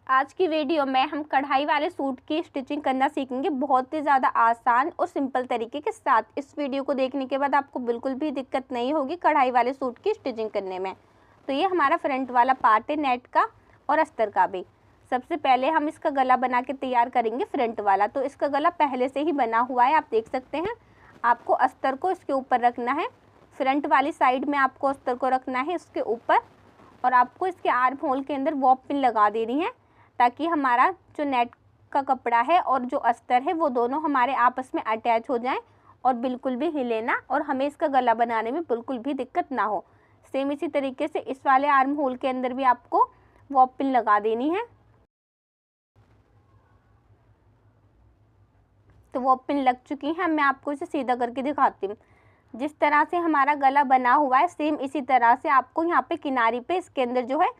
आज की वीडियो में हम कढ़ाई वाले सूट की स्टिचिंग करना सीखेंगे, बहुत ही ज़्यादा आसान और सिंपल तरीके के साथ। इस वीडियो को देखने के बाद आपको बिल्कुल भी दिक्कत नहीं होगी कढ़ाई वाले सूट की स्टिचिंग करने में। तो ये हमारा फ्रंट वाला पार्ट है नेट का और अस्तर का भी। सबसे पहले हम इसका गला बना के तैयार करेंगे फ्रंट वाला। तो इसका गला पहले से ही बना हुआ है, आप देख सकते हैं। आपको अस्तर को इसके ऊपर रखना है, फ्रंट वाली साइड में आपको अस्तर को रखना है इसके ऊपर, और आपको इसके आर्म होल के अंदर वॉप पिन लगा देनी है, ताकि हमारा जो नेट का कपड़ा है और जो अस्तर है वो दोनों हमारे आपस में अटैच हो जाएं और बिल्कुल भी हिले ना, और हमें इसका गला बनाने में बिल्कुल भी दिक्कत ना हो। सेम इसी तरीके से इस वाले आर्म होल के अंदर भी आपको वॉप पिन लगा देनी है। तो वॉप पिन लग चुकी है, मैं आपको इसे सीधा करके दिखाती हूँ। जिस तरह से हमारा गला बना हुआ है सेम इसी तरह से आपको यहाँ पे किनारी पे इसके अंदर जो है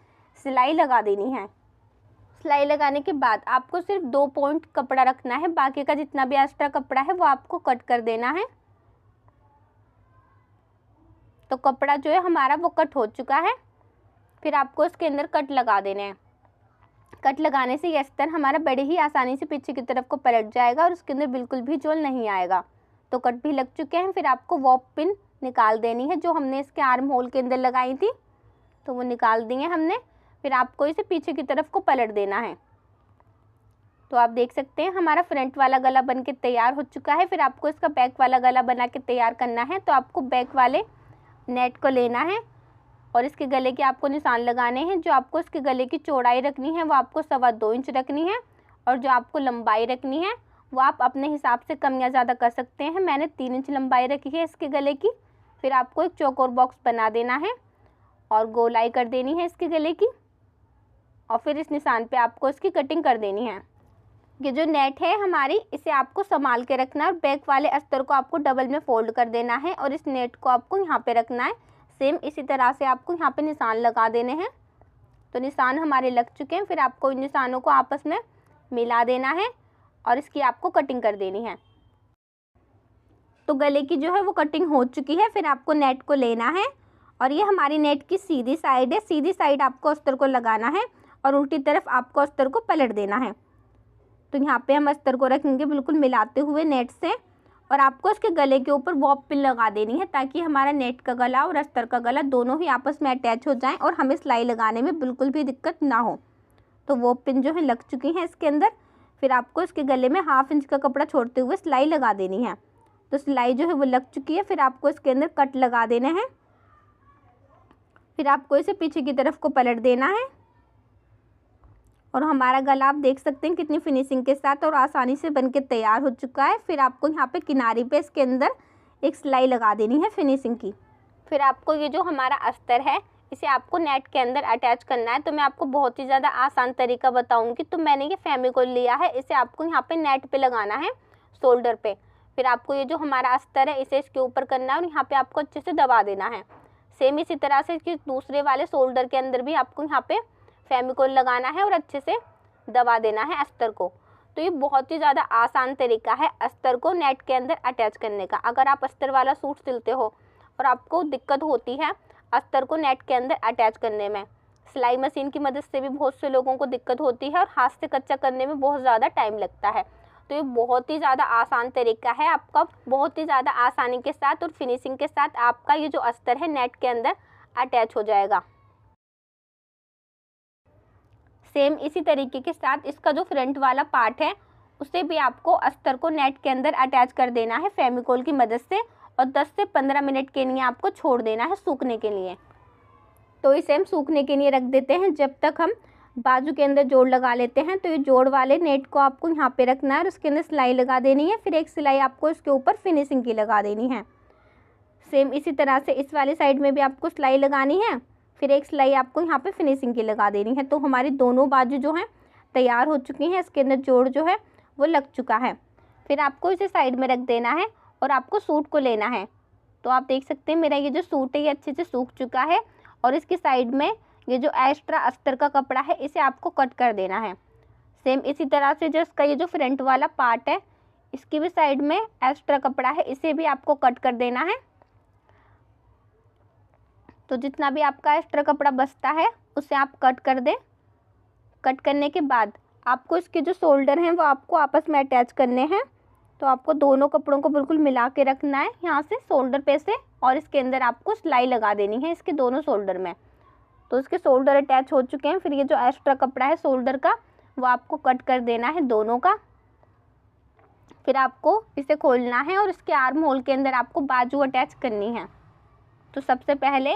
सिलाई लगा देनी है। सिलाई लगाने के बाद आपको सिर्फ 2 पॉइंट कपड़ा रखना है, बाकी का जितना भी एक्स्ट्रा कपड़ा है वो आपको कट कर देना है। तो कपड़ा जो है हमारा वो कट हो चुका है, फिर आपको इसके अंदर कट लगा देने हैं। कट लगाने से ये अस्तर हमारा बड़े ही आसानी से पीछे की तरफ को पलट जाएगा और उसके अंदर बिल्कुल भी झोल नहीं आएगा। तो कट भी लग चुके हैं, फिर आपको वॉप पिन निकाल देनी है जो हमने इसके आर्म होल के अंदर लगाई थी, तो वो निकाल दी है हमने। फिर आपको इसे पीछे की तरफ को पलट देना है। तो आप देख सकते हैं हमारा फ्रंट वाला गला बन के तैयार हो चुका है। फिर आपको इसका बैक वाला गला बना के तैयार करना है। तो आपको बैक वाले नेट को लेना है और इसके गले के आपको निशान लगाने हैं। जो आपको इसके गले की चौड़ाई रखनी है वो आपको 2.25 इंच रखनी है, और जो आपको लंबाई रखनी है वो आप अपने हिसाब से कम या ज़्यादा कर सकते हैं। मैंने 3 इंच लंबाई रखी है इसके गले की। फिर आपको एक चौकोर बॉक्स बना देना है और गोलाई कर देनी है इसके गले की, और फिर इस निशान पे आपको इसकी कटिंग कर देनी है। ये जो नेट है हमारी, इसे आपको संभाल के रखना है और बैक वाले अस्तर को आपको डबल में फोल्ड कर देना है और इस नेट को आपको यहाँ पे रखना है। सेम इसी तरह से आपको यहाँ पे निशान लगा देने हैं। तो निशान हमारे लग चुके हैं, फिर आपको इन निशानों को आपस में मिला देना है और इसकी आपको कटिंग कर देनी है। तो गले की जो है वो कटिंग हो चुकी है। फिर आपको नेट को लेना है और ये हमारी नेट की सीधी साइड है, सीधी साइड आपको अस्तर को लगाना है और उल्टी तरफ आपको अस्तर को पलट देना है। तो यहाँ पे हम अस्तर को रखेंगे बिल्कुल मिलाते हुए नेट से, और आपको इसके गले के ऊपर वॉप पिन लगा देनी है, ताकि हमारा नेट का गला और अस्तर का गला दोनों ही आपस में अटैच हो जाएं और हमें सिलाई लगाने में बिल्कुल भी दिक्कत ना हो। तो वॉप पिन जो है लग चुकी हैं इसके अंदर। फिर आपको इसके गले में 1/2 इंच का कपड़ा छोड़ते हुए सिलाई लगा देनी है। तो सिलाई जो है वो लग चुकी है। फिर आपको इसके अंदर कट लगा देने हैं। फिर आपको इसे पीछे की तरफ को पलट देना है और हमारा गला आप देख सकते हैं कितनी फिनिशिंग के साथ और आसानी से बनके तैयार हो चुका है। फिर आपको यहाँ पे किनारी पे इसके अंदर एक सिलाई लगा देनी है फिनिशिंग की। फिर आपको ये जो हमारा अस्तर है इसे आपको नेट के अंदर अटैच करना है। तो मैं आपको बहुत ही ज़्यादा आसान तरीका बताऊँगी। तो मैंने ये फेविकोल लिया है, इसे आपको यहाँ पे नेट पे लगाना है शोल्डर पे। फिर आपको ये जो हमारा अस्तर है इसे इसके ऊपर करना है और यहाँ पे आपको अच्छे से दबा देना है। सेम इसी तरह से कि दूसरे वाले शोल्डर के अंदर भी आपको यहाँ पे फेविकोल लगाना है और अच्छे से दबा देना है अस्तर को। तो ये बहुत ही ज़्यादा आसान तरीका है अस्तर को नेट के अंदर अटैच करने का। अगर आप अस्तर वाला सूट सिलते हो और आपको दिक्कत होती है अस्तर को नेट के अंदर अटैच करने में, सिलाई मशीन की मदद से भी बहुत से लोगों को दिक्कत होती है और हाथ से कच्चा करने में बहुत ज़्यादा टाइम लगता है। तो ये बहुत ही ज़्यादा आसान तरीका है आपका, बहुत ही ज़्यादा आसानी के साथ और फिनिशिंग के साथ आपका ये जो अस्तर है नेट के अंदर अटैच हो जाएगा। सेम इसी तरीके के साथ इसका जो फ्रंट वाला पार्ट है उसे भी आपको अस्तर को नेट के अंदर अटैच कर देना है फेविकोल की मदद से, और 10 से 15 मिनट के लिए आपको छोड़ देना है सूखने के लिए। तो इसे हम सूखने के लिए रख देते हैं जब तक हम बाजू के अंदर जोड़ लगा लेते हैं। तो ये जोड़ वाले नेट को आपको यहाँ पे रखना है और उसके अंदर सिलाई लगा देनी है। फिर एक सिलाई आपको इसके ऊपर फिनिशिंग की लगा देनी है। सेम इसी तरह से इस वाली साइड में भी आपको सिलाई लगानी है, फिर एक सिलाई आपको यहाँ पे फिनिशिंग की लगा देनी है। तो हमारी दोनों बाजू जो हैं तैयार हो चुकी हैं, इसके अंदर जोड़ जो है वो लग चुका है। फिर आपको इसे साइड में रख देना है और आपको सूट को लेना है। तो आप देख सकते हैं मेरा ये जो सूट है ये अच्छे से सूख चुका है, और इसकी साइड में ये जो एक्स्ट्रा अस्तर का कपड़ा है इसे आपको कट कर देना है। सेम इसी तरह से जो इसका ये जो फ्रंट वाला पार्ट है इसकी भी साइड में एक्स्ट्रा कपड़ा है, इसे भी आपको कट कर देना है। तो जितना भी आपका एक्स्ट्रा कपड़ा बचता है उसे आप कट कर दें। कट करने के बाद आपको इसके जो शोल्डर हैं वो आपको आपस में अटैच करने हैं। तो आपको दोनों कपड़ों को बिल्कुल मिला के रखना है यहाँ से शोल्डर पे से, और इसके अंदर आपको सिलाई लगा देनी है इसके दोनों शोल्डर में। तो इसके शोल्डर अटैच हो चुके हैं। फिर ये जो एक्स्ट्रा कपड़ा है शोल्डर का वो आपको कट कर देना है दोनों का। फिर आपको इसे खोलना है और इसके आर्म होल के अंदर आपको बाजू अटैच करनी है। तो सबसे पहले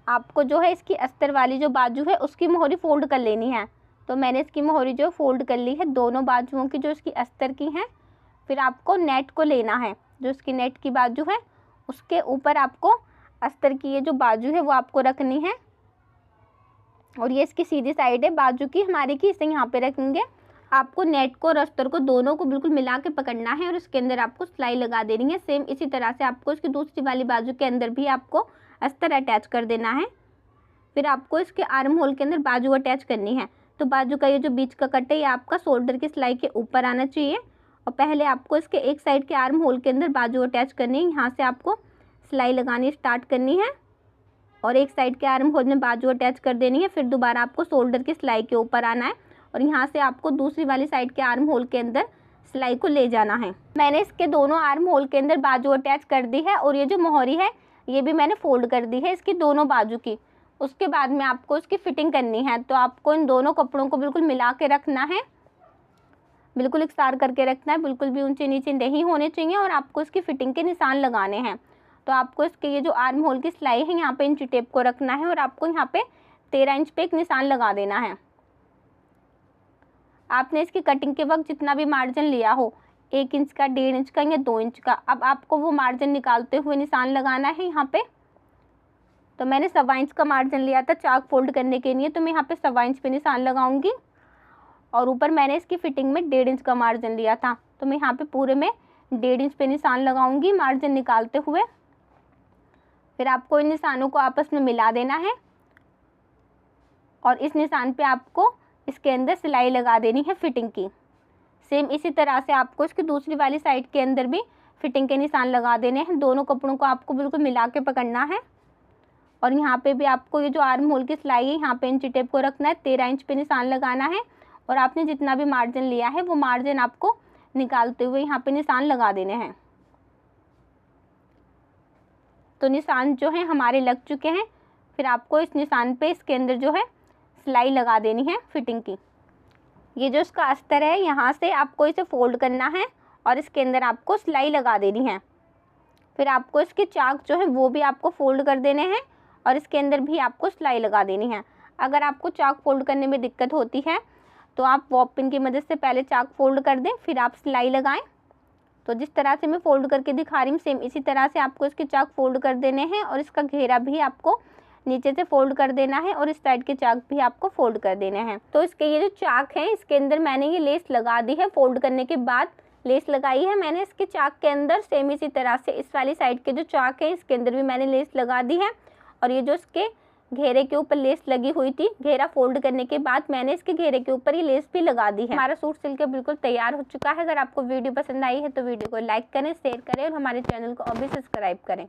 आपको जो है इसकी अस्तर वाली जो बाजू है उसकी मोहरी फोल्ड कर लेनी है। तो मैंने इसकी मोहरी जो फोल्ड कर ली है दोनों बाजुओं की जो इसकी अस्तर की हैं। फिर आपको नेट को लेना है, जो इसकी नेट की बाजू है उसके ऊपर आपको अस्तर की ये जो बाजू है वो आपको रखनी है, और ये इसकी सीधी साइड है बाजू की हमारी की, इसे यहाँ पे रखेंगे। आपको नेट को और अस्तर को दोनों को बिल्कुल मिला के पकड़ना है और इसके अंदर आपको सिलाई लगा देनी है। सेम इसी तरह से आपको इसकी दूसरी वाली बाजू के अंदर भी आपको अस्तर अटैच कर देना है। फिर आपको इसके आर्म होल के अंदर बाजू अटैच करनी है। तो बाजू का ये जो बीच का कट है ये आपका शोल्डर की सिलाई के ऊपर आना चाहिए, और पहले आपको इसके एक साइड के आर्म होल के अंदर बाजू अटैच करनी है। यहाँ से आपको सिलाई लगानी स्टार्ट करनी है और एक साइड के आर्म होल में बाजू अटैच कर देनी है। फिर दोबारा आपको शोल्डर की सिलाई के ऊपर आना है और यहाँ से आपको दूसरी वाली साइड के आर्म होल के अंदर सिलाई को ले जाना है। मैंने इसके दोनों आर्म होल के अंदर बाजू अटैच कर दी है, और ये जो मोहरी है ये भी मैंने फोल्ड कर दी है इसकी दोनों बाजू की। उसके बाद में आपको इसकी फिटिंग करनी है। तो आपको इन दोनों कपड़ों को बिल्कुल मिला के रखना है, बिल्कुल इकसार करके रखना है, बिल्कुल भी ऊंचे नीचे नहीं होने चाहिए, और आपको इसकी फिटिंग के निशान लगाने हैं। तो आपको इसके ये जो आर्म होल की सिलाई है यहाँ पे इंची टेप को रखना है और आपको यहाँ पे 13 इंच पे एक निशान लगा देना है। आपने इसकी कटिंग के वक्त जितना भी मार्जिन लिया हो, 1 इंच का, 1.5 इंच का या 2 इंच का, अब आपको वो मार्जिन निकालते हुए निशान लगाना है यहाँ पे। तो मैंने 1.25 इंच का मार्जिन लिया था चाक फोल्ड करने के लिए, तो मैं यहाँ पे 1.25 इंच पे निशान लगाऊंगी, और ऊपर मैंने इसकी फिटिंग में 1.5 इंच का मार्जिन लिया था, तो मैं यहाँ पे पूरे में 1.5 इंच पे निशान लगाऊंगी मार्जिन निकालते हुए। फिर आपको इन निशानों को आपस में मिला देना है और इस निशान पे आपको इसके अंदर सिलाई लगा देनी है फिटिंग की। सेम इसी तरह से आपको इसकी दूसरी वाली साइड के अंदर भी फिटिंग के निशान लगा देने हैं। दोनों कपड़ों को आपको बिल्कुल मिला के पकड़ना है, और यहाँ पे भी आपको ये जो आर्म होल की सिलाई है यहाँ पे इंची टेप को रखना है, 13 इंच पे निशान लगाना है, और आपने जितना भी मार्जिन लिया है वो मार्जिन आपको निकालते हुए यहाँ पे निशान लगा देने हैं। तो निशान जो है हमारे लग चुके हैं। फिर आपको इस निशान पे इसके अंदर जो है सिलाई लगा देनी है फिटिंग की। ये जो इसका अस्तर है यहाँ से आपको इसे फोल्ड करना है और इसके अंदर आपको सिलाई लगा देनी है। फिर आपको इसके चाक जो है वो भी आपको फोल्ड कर देने हैं और इसके अंदर भी आपको सिलाई लगा देनी है। अगर आपको चाक फोल्ड करने में दिक्कत होती है तो आप बॉब पिन की मदद से पहले चाक फोल्ड कर दें, फिर आप सिलाई लगाएं। तो जिस तरह से मैं फोल्ड करके दिखा रही हूँ सेम इसी तरह से आपको इसके चाक फोल्ड कर देने हैं, और इसका घेरा भी आपको नीचे से फोल्ड कर देना है और इस साइड के चाक भी आपको फोल्ड कर देने हैं। तो इसके ये जो चाक है इसके अंदर मैंने ये लेस लगा दी है, फोल्ड करने के बाद लेस लगाई है मैंने इसके चाक के अंदर। सेम इसी तरह से इस वाली साइड के जो चाक है इसके अंदर भी मैंने लेस लगा दी है, और ये जो इसके घेरे के ऊपर लेस लगी हुई थी, घेरा फोल्ड करने के बाद मैंने इसके घेरे के ऊपर ये लेस भी लगा दी है। हमारा सूट सिल के बिल्कुल तैयार हो चुका है। अगर आपको वीडियो पसंद आई है तो वीडियो को लाइक करें, शेयर करें और हमारे चैनल को अभी सब्सक्राइब करें।